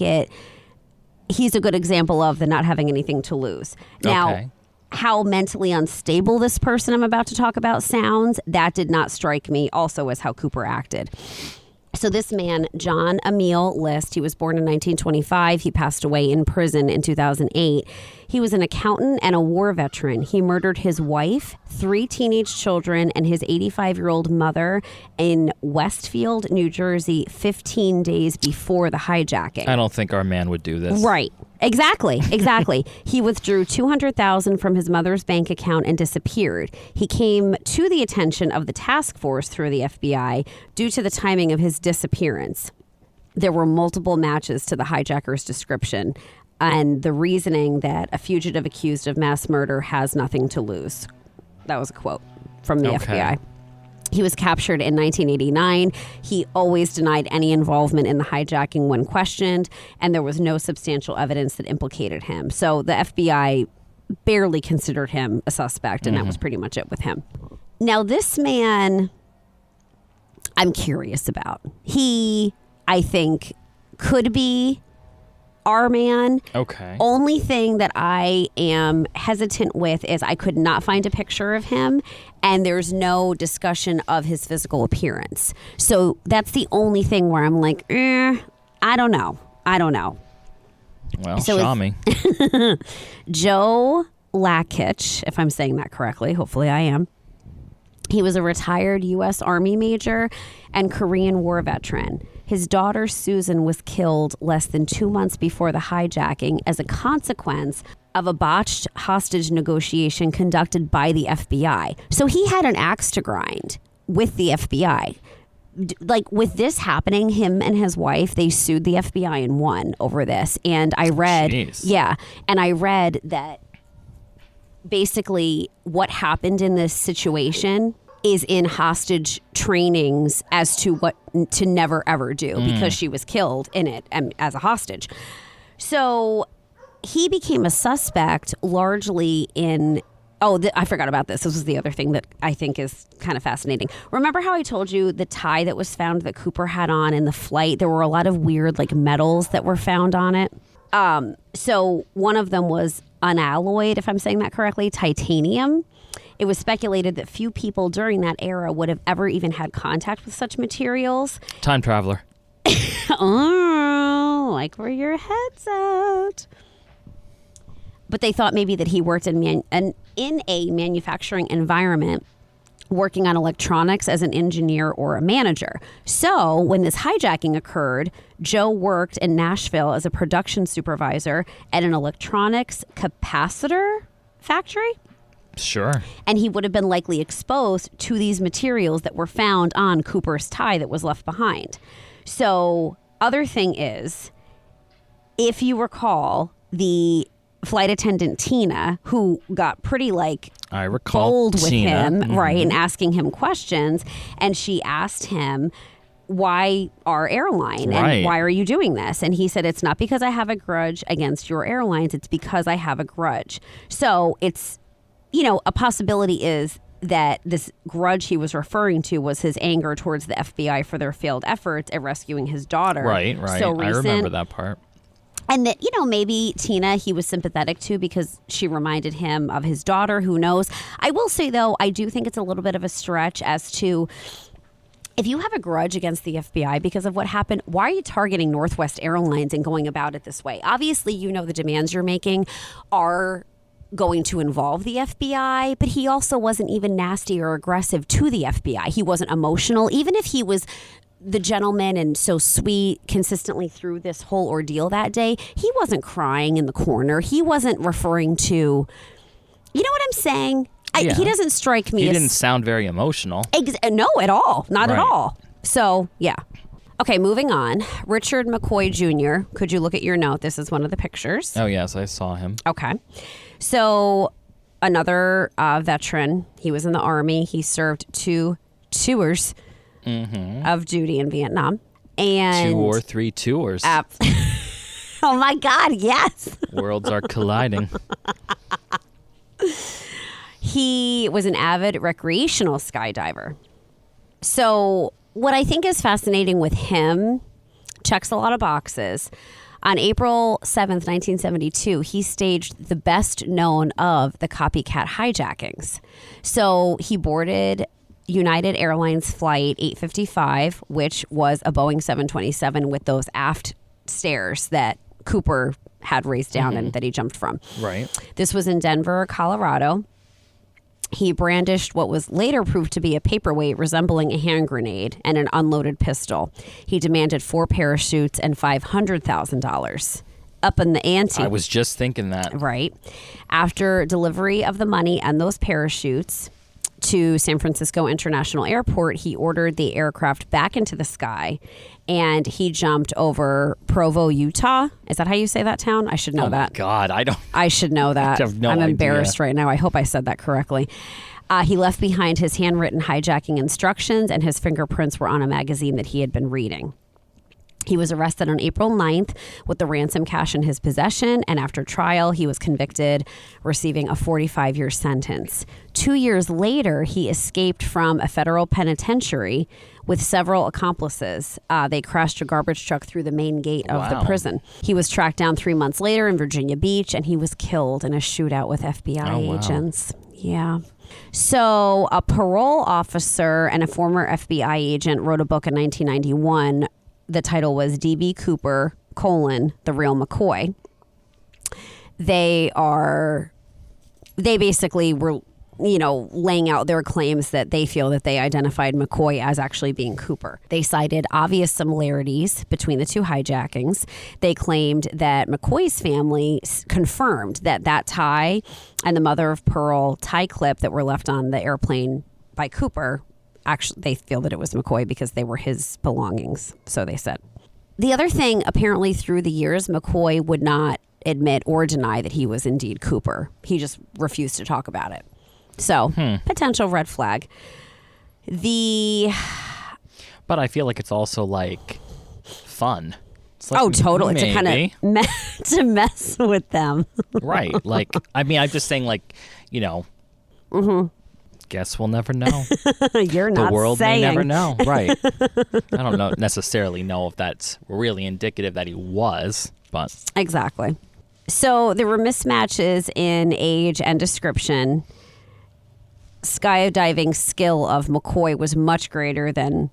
he's a good example of the not having anything to lose. Now, how mentally unstable this person I'm about to talk about sounds, that did not strike me also as how Cooper acted. So this man, John Emil List, he was born in 1925. He passed away in prison in 2008. He was an accountant and a war veteran. He murdered his wife, 3 teenage children, and his 85-year-old mother in Westfield, New Jersey, 15 days before the hijacking. I don't think our man would do this. Right. Exactly. He withdrew $200,000 from his mother's bank account and disappeared. He came to the attention of the task force through the FBI due to the timing of his disappearance. There were multiple matches to the hijacker's description and the reasoning that a fugitive accused of mass murder has nothing to lose. That was a quote from the FBI. He was captured in 1989. He always denied any involvement in the hijacking when questioned, and there was no substantial evidence that implicated him. So the FBI barely considered him a suspect, and that was pretty much it with him. Now, this man, I'm curious about. He, I think, could be our man. Okay. Only thing that I am hesitant with is I could not find a picture of him, and there's no discussion of his physical appearance. So that's the only thing where I'm like, I don't know. Well, so show me. Joe Lakich, if I'm saying that correctly, hopefully I am. He was a retired U.S. Army major and Korean War veteran. His daughter, Susan, was killed less than 2 months before the hijacking as a consequence of a botched hostage negotiation conducted by the FBI. So he had an axe to grind with the FBI. Like with this happening, him and his wife, they sued the FBI and won over this. And I read, and I read that basically what happened in this situation is in hostage trainings as to what to never ever do because she was killed in it as a hostage. So he became a suspect largely in, I forgot about this. This was the other thing that I think is kind of fascinating. Remember how I told you the tie that was found that Cooper had on in the flight? There were a lot of weird like metals that were found on it. So one of them was unalloyed, if I'm saying that correctly, titanium. It was speculated that few people during that era would have ever even had contact with such materials. Time traveler. Oh, like where your head's at. But they thought maybe that he worked in a manufacturing environment working on electronics as an engineer or a manager. So when this hijacking occurred, Joe worked in Nashville as a production supervisor at an electronics capacitor factory. Sure. And he would have been likely exposed to these materials that were found on Cooper's tie that was left behind. So, other thing is, if you recall, the flight attendant Tina, who got pretty bold with him, right, and asking him questions, and she asked him, why our airline and why are you doing this? And he said, it's not because I have a grudge against your airlines, it's because I have a grudge. So it's, a possibility is that this grudge he was referring to was his anger towards the FBI for their failed efforts at rescuing his daughter. Right. So recent. I remember that part. And that, maybe Tina he was sympathetic to because she reminded him of his daughter. Who knows? I will say, though, I do think it's a little bit of a stretch as to if you have a grudge against the FBI because of what happened, why are you targeting Northwest Airlines and going about it this way? Obviously, the demands you're making are going to involve the FBI, but he also wasn't even nasty or aggressive to the FBI. He wasn't emotional, even if he was the gentleman and so sweet consistently through this whole ordeal that day. He wasn't crying in the corner. He wasn't referring to, you know what I'm saying? He doesn't strike me He as... didn't sound very emotional. No, at all. Not at Right. all. So, yeah. Okay, moving on. Richard McCoy Jr. Could you look at your note? This is one of the pictures. Oh, yes, I saw him. Okay. So, another veteran. He was in the Army. He served 2 tours of duty in Vietnam. And 2 or 3 tours. Oh, my God, yes. Worlds are colliding. He was an avid recreational skydiver. So what I think is fascinating with him, checks a lot of boxes. On April 7th, 1972, he staged the best known of the copycat hijackings. So he boarded United Airlines Flight 855, which was a Boeing 727 with those aft stairs that Cooper had raced down and that he jumped from. Right. This was in Denver, Colorado. He brandished what was later proved to be a paperweight resembling a hand grenade and an unloaded pistol. He demanded 4 parachutes and $500,000. Up in the ante. I was just thinking that. Right. After delivery of the money and those parachutes to San Francisco International Airport, he ordered the aircraft back into the sky and he jumped over Provo, Utah. Is that how you say that town? I should know that. God, I should know that. I have no I'm idea. embarrassed right now. I hope I said that correctly. He left behind his handwritten hijacking instructions, and his fingerprints were on a magazine that he had been reading. He was arrested on April 9th with the ransom cash in his possession, and after trial, he was convicted, receiving a 45-year sentence. 2 years later, he escaped from a federal penitentiary with several accomplices. They crashed a garbage truck through the main gate of the prison. He was tracked down 3 months later in Virginia Beach, and he was killed in a shootout with FBI agents. Yeah. So a parole officer and a former FBI agent wrote a book in 1991. The title was D.B. Cooper, The Real McCoy. They basically were, laying out their claims that they feel that they identified McCoy as actually being Cooper. They cited obvious similarities between the 2 hijackings. They claimed that McCoy's family confirmed that tie and the mother of pearl tie clip that were left on the airplane by Cooper, actually, they feel that it was McCoy because they were his belongings, so they said. The other thing, apparently through the years, McCoy would not admit or deny that he was indeed Cooper. He just refused to talk about it. So, potential red flag. But I feel like it's also like fun. It's like, totally. maybe. To kind of to mess with them. Right. Like, I mean, I'm just saying, like, guess we'll never know. You're not the world saying. may never know. Right. I don't necessarily know if that's really indicative that he was, but. Exactly. So there were mismatches in age and description. Skydiving skill of McCoy was much greater than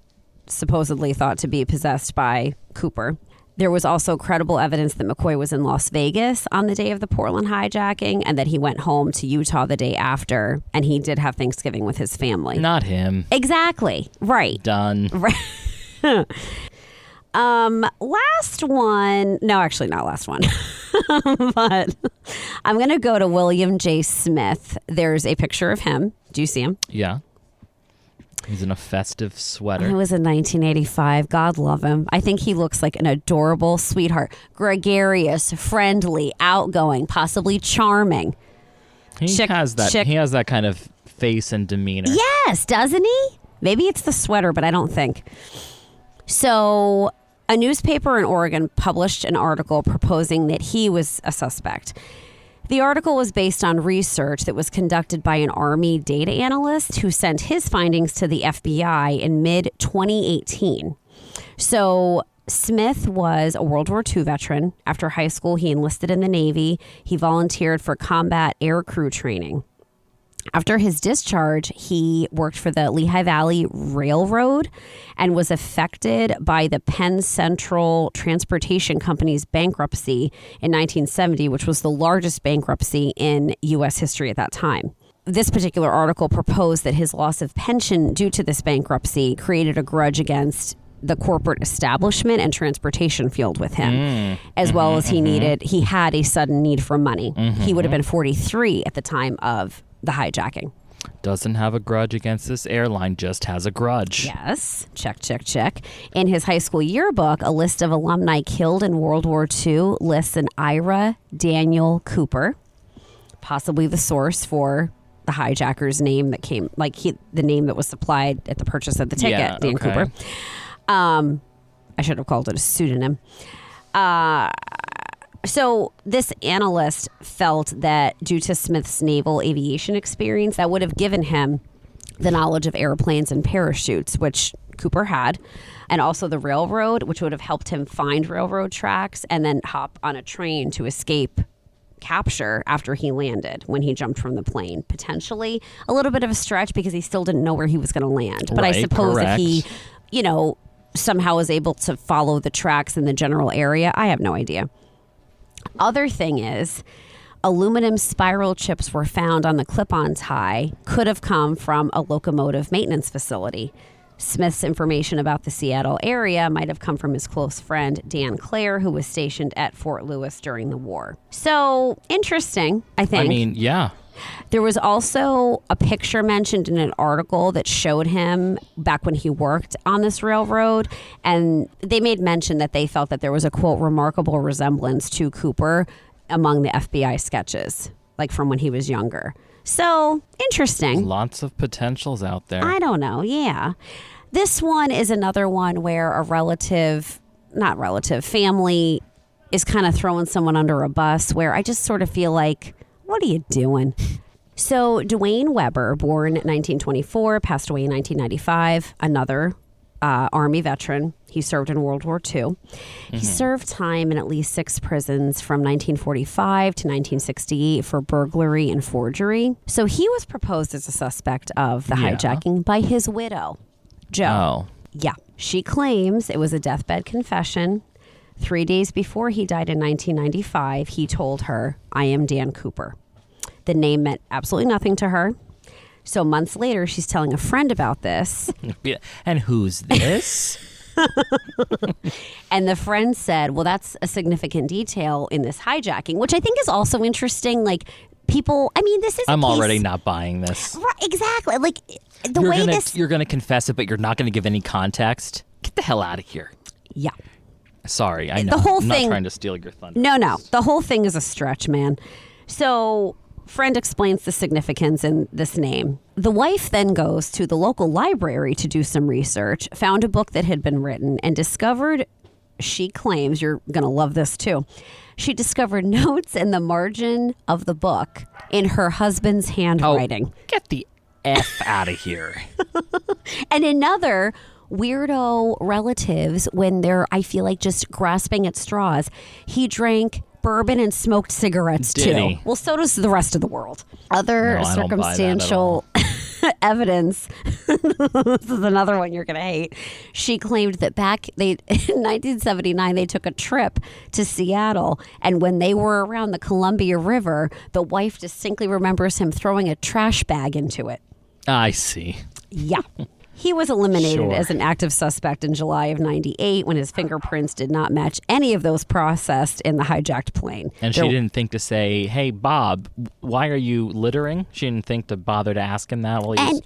supposedly thought to be possessed by Cooper. There was also credible evidence that McCoy was in Las Vegas on the day of the Portland hijacking and that he went home to Utah the day after, and he did have Thanksgiving with his family. Not him. Exactly. Right. Done. Right. Last one. No, actually not last one. But I'm going to go to William J. Smith. There's a picture of him. Do you see him? Yeah. He's in a festive sweater. It was in 1985. God love him. I think he looks like an adorable sweetheart. Gregarious, friendly, outgoing, possibly charming. He has that kind of face and demeanor. Yes, doesn't he? Maybe it's the sweater, but I don't think. So a newspaper in Oregon published an article proposing that he was a suspect. The article was based on research that was conducted by an Army data analyst who sent his findings to the FBI in mid-2018. So Smith was a World War II veteran. After high school, he enlisted in the Navy. He volunteered for combat air crew training. After his discharge, he worked for the Lehigh Valley Railroad and was affected by the Penn Central Transportation Company's bankruptcy in 1970, which was the largest bankruptcy in U.S. history at that time. This particular article proposed that his loss of pension due to this bankruptcy created a grudge against the corporate establishment and transportation field with him, as well as he had a sudden need for money. He would have been 43 at the time of the hijacking. Doesn't have a grudge against this airline, just has a grudge. Yes. Check, check, check. In his high school yearbook, a list of alumni killed in World War II lists an Ira Daniel Cooper, possibly the source for the hijacker's name that came, the name that was supplied at the purchase of the ticket, Dan Cooper. I should have called it a pseudonym. So this analyst felt that due to Smith's naval aviation experience, that would have given him the knowledge of airplanes and parachutes, which Cooper had, and also the railroad, which would have helped him find railroad tracks and then hop on a train to escape capture after he landed when he jumped from the plane. Potentially a little bit of a stretch because he still didn't know where he was going to land. But I suppose if he, somehow was able to follow the tracks in the general area, I have no idea. Other thing is, aluminum spiral chips were found on the clip-on tie, could have come from a locomotive maintenance facility. Smith's information about the Seattle area might have come from his close friend, Dan Clare, who was stationed at Fort Lewis during the war. So, interesting, I think. I mean, yeah. There was also a picture mentioned in an article that showed him back when he worked on this railroad, and they made mention that they felt that there was a, quote, remarkable resemblance to Cooper among the FBI sketches, like from when he was younger. So, interesting. Lots of potentials out there. I don't know, yeah. This one is another one where a family is kind of throwing someone under a bus, where I just sort of feel like, what are you doing? So Dwayne Weber, born 1924, passed away in 1995, another Army veteran. He served in World War II. He served time in at least 6 prisons from 1945 to 1968 for burglary and forgery. So he was proposed as a suspect of the hijacking by his widow, Jo. Oh. Yeah. She claims it was a deathbed confession. 3 days before he died in 1995, he told her, "I am Dan Cooper." The name meant absolutely nothing to her. So months later, she's telling a friend about this. And who's this? And the friend said, well, that's a significant detail in this hijacking, which I think is also interesting. Like, people, I mean, this is I'm already not buying this. Right, exactly. Like, You're going to confess it, but you're not going to give any context? Get the hell out of here. Yeah. Sorry, I know. The whole I'm thing, not trying to steal your thunder. No. The whole thing is a stretch, man. So, friend explains the significance in this name. The wife then goes to the local library to do some research, found a book that had been written, and discovered, she claims, you're going to love this too, she discovered notes in the margin of the book in her husband's handwriting. Oh, get the F out of here. And another weirdo relatives, when they're, I feel like, just grasping at straws, he drank bourbon and smoked cigarettes Did too. he? Well, so does the rest of the world. Other No, I don't buy that at circumstantial evidence. This is another one you're going to hate. She claimed that back in 1979, they took a trip to Seattle, and when they were around the Columbia River, the wife distinctly remembers him throwing a trash bag into it. I see. Yeah. He was eliminated Sure. as an active suspect in July of 98 when his fingerprints did not match any of those processed in the hijacked plane. And she didn't think to say, hey, Bob, why are you littering? She didn't think to bother to ask him that while he was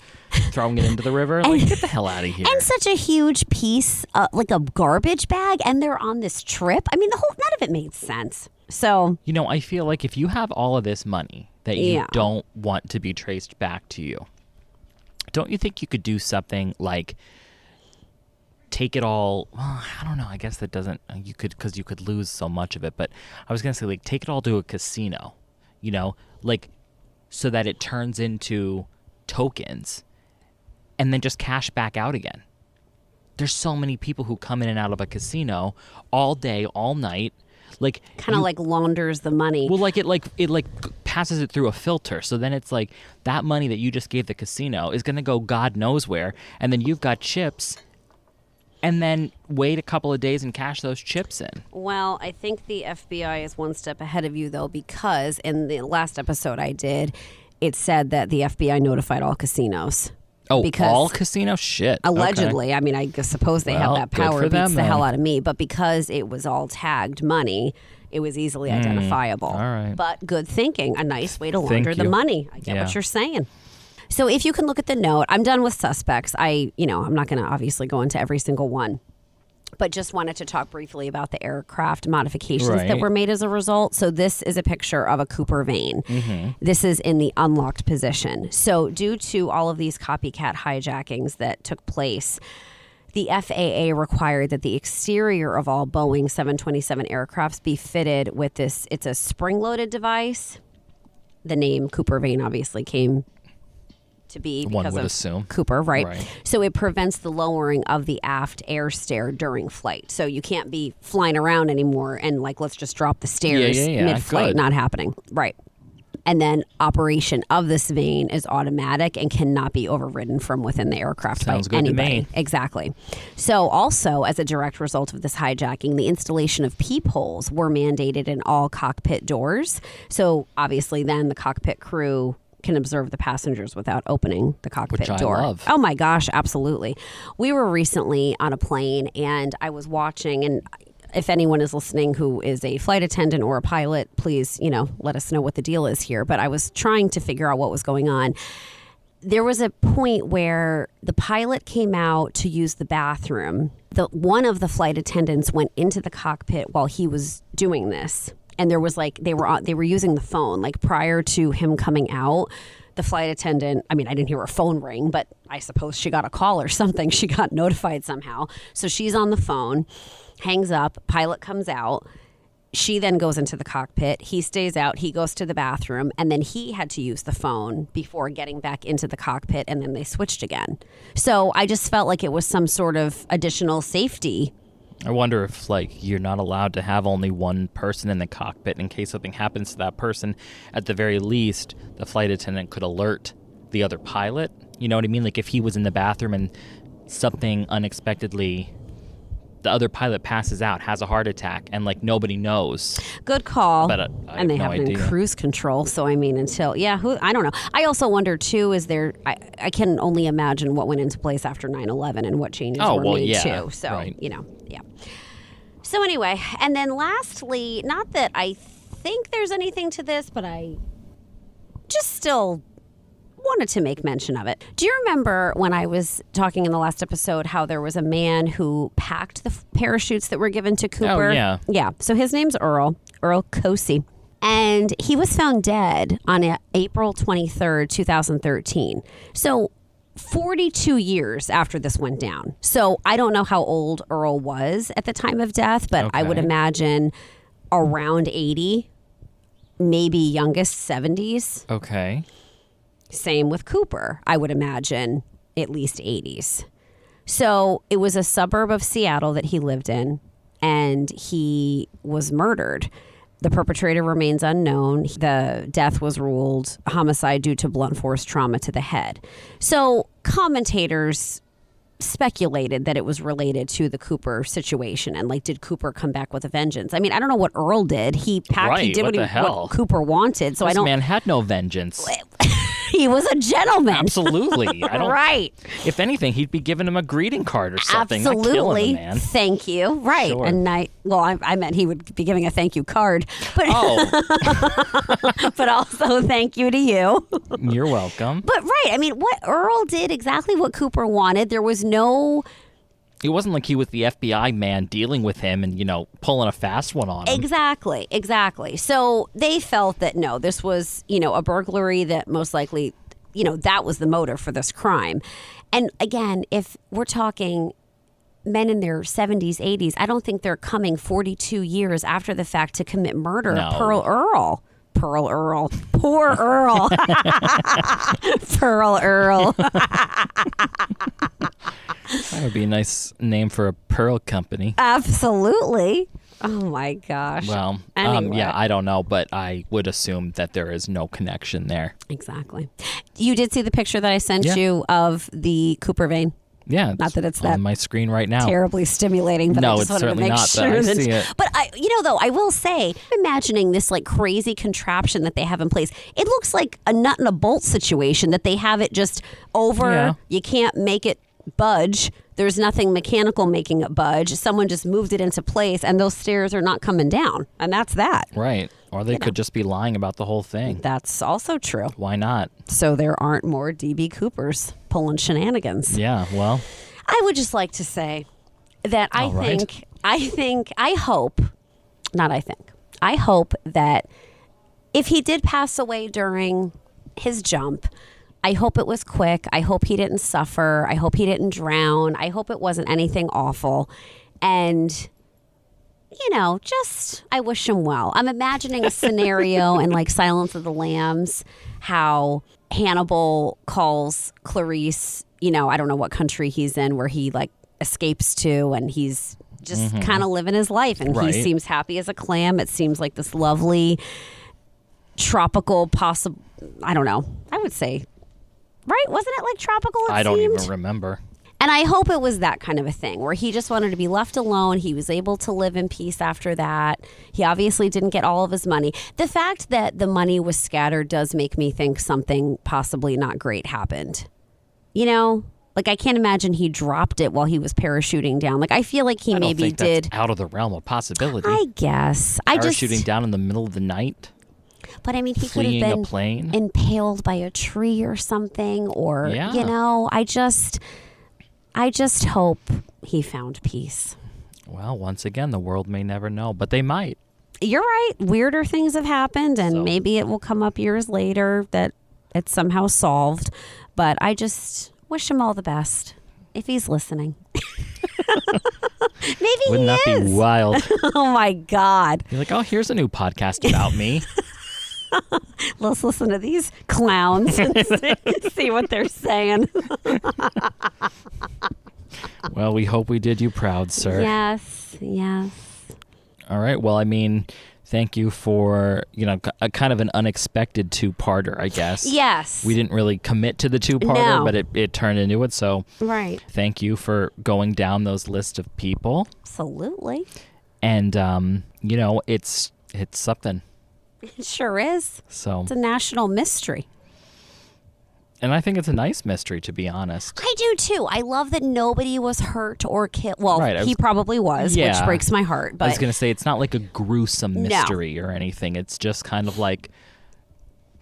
throwing it into the river. Like, get the hell out of here. And such a huge piece, like a garbage bag, and they're on this trip. I mean, none of it made sense. So, You know, I feel like if you have all of this money that you don't want to be traced back to you, don't you think you could do something like take it all? Well, I don't know. I guess that doesn't. You could, because you could lose so much of it. But I was gonna say, like, take it all to a casino. You know, like, so that it turns into tokens, and then just cash back out again. There's so many people who come in and out of a casino all day, all night. Like, kind of like launders the money. well, like it passes it through a filter. So then it's like that money that you just gave the casino is going to go God knows where. And then you've got chips and then wait a couple of days and cash those chips in. Well, I think the FBI is one step ahead of you, though, because in the last episode I did, it said that the FBI notified all casinos. Oh, because all casinos? Shit. Allegedly. Okay. I mean, I suppose they have that good power. for It beats them, the hell then. out of me. But because it was all tagged money, it was easily identifiable. All right. But good thinking. A nice way to Thank launder the you. money. I get Yeah. what you're saying. So if you can look at the note, I'm done with suspects. I'm not going to obviously go into every single one, but just wanted to talk briefly about the aircraft modifications that Right. were made as a result. So this is a picture of a Cooper vane. This is in the unlocked position. So due to all of these copycat hijackings that took place, the FAA required that the exterior of all Boeing 727 aircrafts be fitted with this. It's a spring-loaded device. The name Cooper vane obviously came to be One because would of assume. Cooper, right? Right. So it prevents the lowering of the aft air stair during flight. So you can't be flying around anymore and like, let's just drop the stairs Yeah. mid-flight. Good. Not happening. Right. And then operation of this vane is automatic and cannot be overridden from within the aircraft Sounds by good to anybody. me. Exactly. So also, as a direct result of this hijacking, the installation of peepholes were mandated in all cockpit doors. So obviously then the cockpit crew can observe the passengers without opening the cockpit Which I door. love. Oh my gosh, absolutely. We were recently on a plane and I was watching, and if anyone is listening who is a flight attendant or a pilot, please, let us know what the deal is here. But I was trying to figure out what was going on. There was a point where the pilot came out to use the bathroom. One of the flight attendants went into the cockpit while he was doing this. And there was they were using the phone prior to him coming out. The flight attendant, I didn't hear her phone ring, but I suppose she got a call or something. She got notified somehow. So she's on the phone, hangs up, pilot comes out. She then goes into the cockpit. He stays out. He goes to the bathroom. And then he had to use the phone before getting back into the cockpit. And then they switched again. So I just felt like it was some sort of additional safety. I wonder if you're not allowed to have only one person in the cockpit in case something happens to that person. At the very least, the flight attendant could alert the other pilot. You know what I mean? If he was in the bathroom and something unexpectedly, the other pilot passes out, has a heart attack, and nobody knows. Good call. But and they have it in cruise control. So I don't know. I also wonder too, I can only imagine what went into place after 9/11 and what changes were made too. So, right. yeah. So anyway, and then lastly, not that I think there's anything to this, but I just still wanted to make mention of it. Do you remember when I was talking in the last episode how there was a man who packed the parachutes that were given to Cooper? Oh, yeah. Yeah. So his name's Earl Cosey. And he was found dead on April 23rd, 2013. So 42 years after this went down. So I don't know how old Earl was at the time of death, but I would Okay. imagine around 80, maybe youngest 70s. Okay. Same with Cooper. I would imagine at least 80s. So it was a suburb of Seattle that he lived in, and he was murdered. The perpetrator remains unknown. The death was ruled homicide due to blunt force trauma to the head. So commentators speculated that it was related to the Cooper situation and did Cooper come back with a vengeance? I don't know what Earl did. He packed, he Right, did what the what hell? Cooper wanted. So This man had no vengeance. he was a gentleman. Absolutely. I don't. Right. If anything, he'd be giving him a greeting card or something. Not killing Absolutely. him, man. Thank you. Right. Sure. And I meant he would be giving a thank you card, but Oh, but also thank you to you. you're welcome. But right. What Earl did exactly what Cooper wanted. There was no. It wasn't like he was the FBI man dealing with him and, pulling a fast one on him. Exactly. So they felt that no, this was, a burglary that most likely, that was the motive for this crime. And again, if we're talking men in their 70s, 80s, I don't think they're coming 42 years after the fact to commit murder. No. Pearl Earl. Poor Earl. Pearl Earl. That would be a nice name for a pearl company. Absolutely. Oh my gosh. Well, Anyway. yeah, I don't know, but I would assume that there is no connection there. Exactly. You did see the picture that I sent Yeah. you of the Cooper vein? Yeah, Not that it's on that my screen right now. terribly stimulating, but No, I just it's wanted to certainly make not, but sure I that. see it. But though, I will say, imagining this like crazy contraption that they have in place, it looks like a nut and a bolt situation that they have it just over. Yeah. You can't make it budge. There's nothing mechanical making it budge. Someone just moved it into place, and those stairs are not coming down, and that's that. Right. Or they could just be lying about the whole thing. That's also true. Why not? So there aren't more DB Coopers pulling shenanigans. Yeah, well, I would just like to say that I hope that if he did pass away during his jump, I hope it was quick. I hope he didn't suffer. I hope he didn't drown. I hope it wasn't anything awful. And, I wish him well. I'm imagining a scenario in like Silence of the Lambs, how Hannibal calls Clarice, I don't know what country he's in, where he like escapes to, and he's just kind of living his life, and Right. he seems happy as a clam. It seems like this lovely tropical I don't know. I would say, right? Wasn't it like tropical? I don't even remember. And I hope it was that kind of a thing where he just wanted to be left alone. He was able to live in peace after that. He obviously didn't get all of his money. The fact that the money was scattered does make me think something possibly not great happened. Like I can't imagine he dropped it while he was parachuting down. Like I feel like he I don't maybe think did. that's out of the realm of possibility. I guess. Parachuting down in the middle of the night, But I mean, he could fleeing have a been plane. impaled by a tree or something, or Yeah. I just hope he found peace. Well, once again, the world may never know, but they might. You're right. Weirder things have happened, and So- maybe it will come up years later that it's somehow solved. But I just wish him all the best if he's listening. Maybe Wouldn't that he is. be wild? Oh my God. You're like, oh, here's a new podcast about me. Let's listen to these clowns and see what they're saying. Well, we hope we did you proud, sir. Yes. All right. Well, I mean, thank you for, a kind of an unexpected two-parter, I guess. Yes. We didn't really commit to the two-parter, No. but it turned into it. So Right. thank you for going down those list of people. Absolutely. And, it's something. It sure is. So, It's a national mystery. and I think it's a nice mystery, to be honest. I do too. I love that nobody was hurt or killed. Well, Right, he probably was, which Yeah. breaks my heart. I But was going to say, it's not like a gruesome No. mystery or anything. It's just kind of like,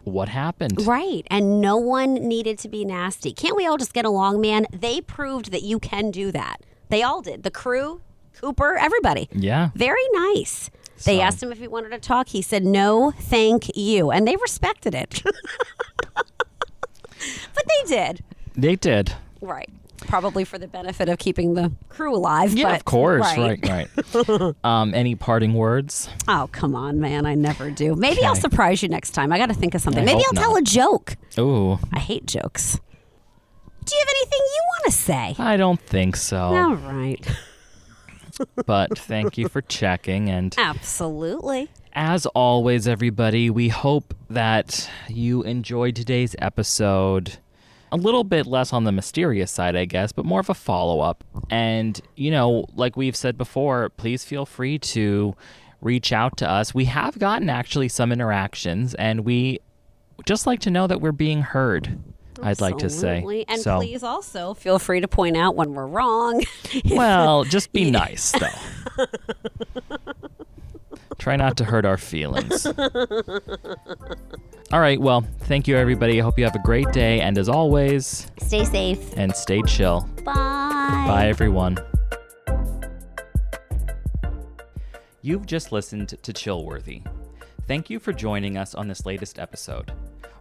what happened? right. And no one needed to be nasty. Can't we all just get along, man? They proved that you can do that. They all did. The crew, Cooper, everybody. Yeah. Very nice. They So- asked him if he wanted to talk. He said, no, thank you. And they respected it. But they did. They did. Right. Probably for the benefit of keeping the crew alive. Yeah, but, of course. Right. Any parting words? Oh, come on, man. I never do. Maybe I'll Okay. surprise you next time. I got to think of something. I Maybe hope I'll tell not. a joke. Ooh, I hate jokes. Do you have anything you want to say? I don't think so. All right. But thank you for checking. And Absolutely. as always, everybody, we hope that you enjoyed today's episode. A little bit less on the mysterious side, I guess, but more of a follow-up. And, like we've said before, please feel free to reach out to us. We have gotten actually some interactions, and we just like to know that we're being heard, I'd like to say. Absolutely. And So- please also feel free to point out when we're wrong. Well, just be nice, though. Try not to hurt our feelings. All right, well, thank you, everybody. I hope you have a great day. And as always, Stay safe. and stay chill. Bye. Bye, everyone. You've just listened to Chillworthy. Thank you for joining us on this latest episode.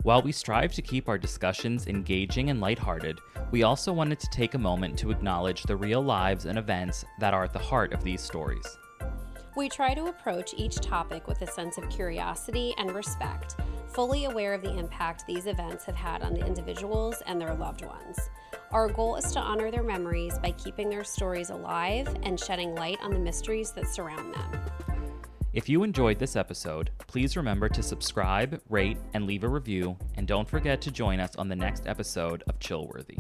While we strive to keep our discussions engaging and lighthearted, we also wanted to take a moment to acknowledge the real lives and events that are at the heart of these stories. We try to approach each topic with a sense of curiosity and respect, fully aware of the impact these events have had on the individuals and their loved ones. Our goal is to honor their memories by keeping their stories alive and shedding light on the mysteries that surround them. If you enjoyed this episode, please remember to subscribe, rate, and leave a review, and don't forget to join us on the next episode of Chillworthy.